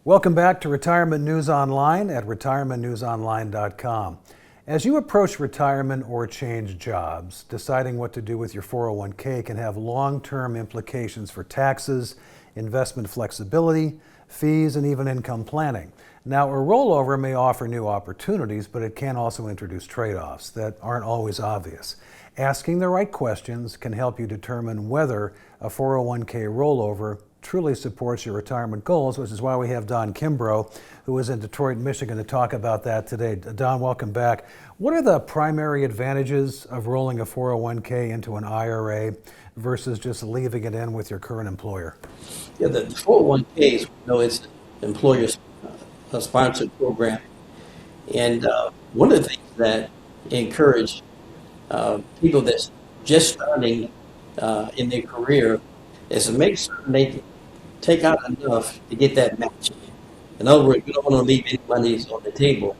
Welcome back to Retirement News Online at retirementnewsonline.com. As you approach retirement or change jobs, deciding what to do with your 401k can have long-term implications for taxes, investment flexibility, fees, and even income planning. Now, a rollover may offer new opportunities, but it can also introduce trade-offs that aren't always obvious. Asking the right questions can help you determine whether a 401k rollover truly supports your retirement goals, which is why we have Don Kimbrough, who is in Detroit, Michigan, to talk about that today. Don, welcome back. What are the primary advantages of rolling a 401k into an IRA versus just leaving it in with your current employer? Yeah, the 401ks, it's an employer-sponsored program. And one of the things that encourage people that's just starting in their career is to make certain they take out enough to get that match. In other words, you don't want to leave any money on the table.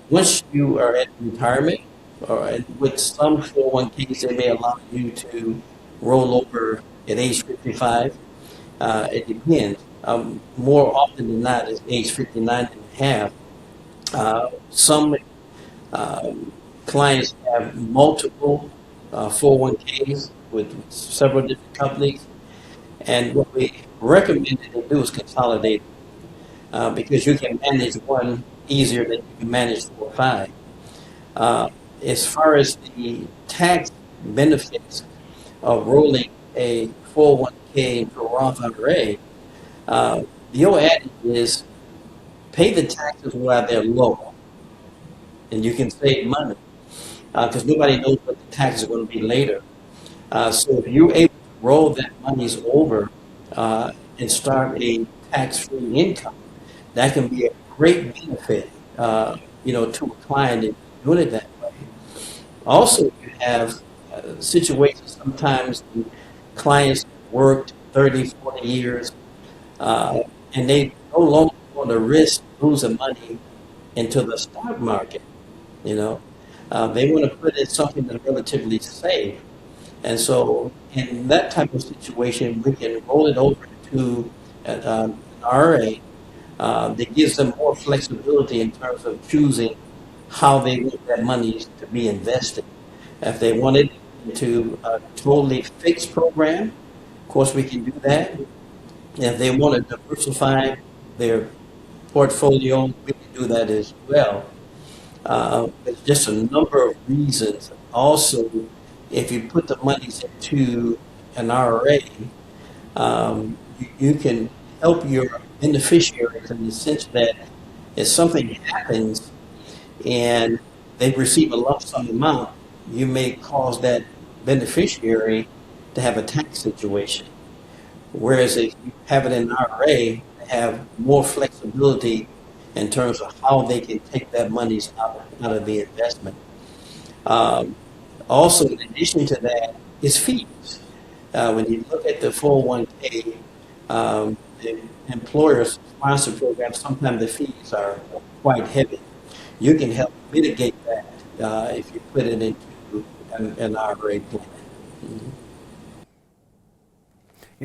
Once you are at retirement, or with some 401ks, they may allow you to roll over at age 55. It depends. More often than not, it's age 59 and a half. Some clients have multiple 401ks with several different companies. And what we recommend that they do is consolidate because you can manage one easier than you can manage 4 or 5. As far as the tax benefits of rolling a 401k into a Roth IRA, the old adage is pay the taxes while they're low, and you can save money because nobody knows what the taxes are going to be later. So if you're able to roll that monies over and start a tax-free income, that can be a great benefit, to a client in doing it that way. Also, you have situations sometimes when clients worked 30, 40 years, and they no longer want to risk losing money into the stock market. They want to put in something that's relatively safe. And so in that type of situation, we can roll it over to an RA that gives them more flexibility in terms of choosing how they want that money to be invested. If they want it into a totally fixed program, of course we can do that. And if they want to diversify their portfolio, we can do that as well. There's just a number of reasons. Also, if you put the monies into an IRA, you can help your beneficiaries in the sense that if something happens and they receive a lump sum amount, you may cause that beneficiary to have a tax situation. Whereas if you have it in an IRA, they have more flexibility in terms of how they can take that monies out of the investment. Also, in addition to that, is fees. When you look at the 401k, the employers sponsor programs, sometimes the fees are quite heavy. You can help mitigate that if you put it into an IRA plan. Mm-hmm.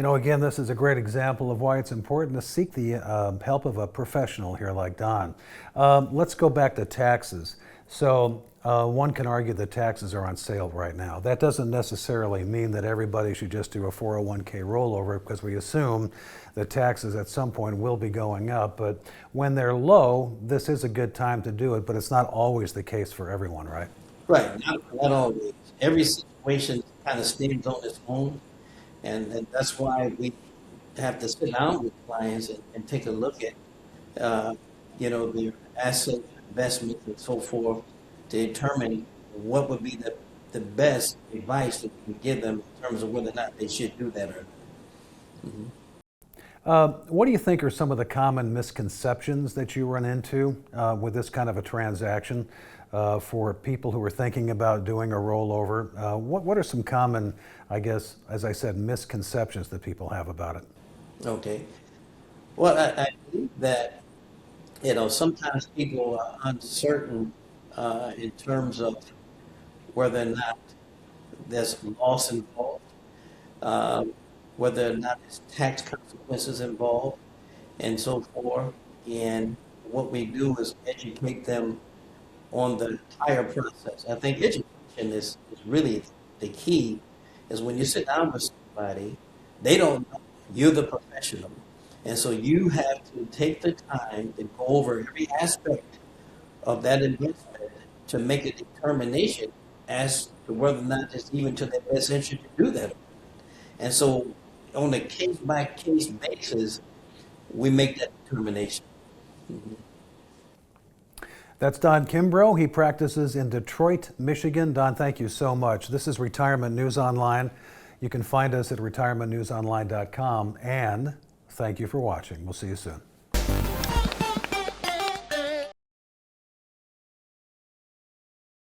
Again, this is a great example of why it's important to seek the help of a professional here like Don. Let's go back to taxes. So one can argue that taxes are on sale right now. That doesn't necessarily mean that everybody should just do a 401k rollover because we assume that taxes at some point will be going up. But when they're low, this is a good time to do it, but it's not always the case for everyone, right? Right, not always. Every situation kind of stands on its own. And that's why we have to sit down with clients and take a look at, their asset investments and so forth to determine what would be the best advice that we can give them in terms of whether or not they should do that or not. Mm-hmm. What do you think are some of the common misconceptions that you run into with this kind of a transaction for people who are thinking about doing a rollover? What are some common, I guess, as I said, misconceptions that people have about it? Okay. Well, I believe that, sometimes people are uncertain in terms of whether or not there's loss involved, whether or not there's tax consequences involved. and so forth. And what we do is educate them on the entire process. I think education is really the key, is when you sit down with somebody, they don't know, you're the professional. And so you have to take the time to go over every aspect of that investment to make a determination as to whether or not it's even to their best interest to do that. And so on a case by case basis, we make that determination. That's Don Kimbrough. He practices in Detroit, Michigan. Don, thank you so much. This is Retirement News Online. You can find us at retirementnewsonline.com, and thank you for watching. We'll see you soon.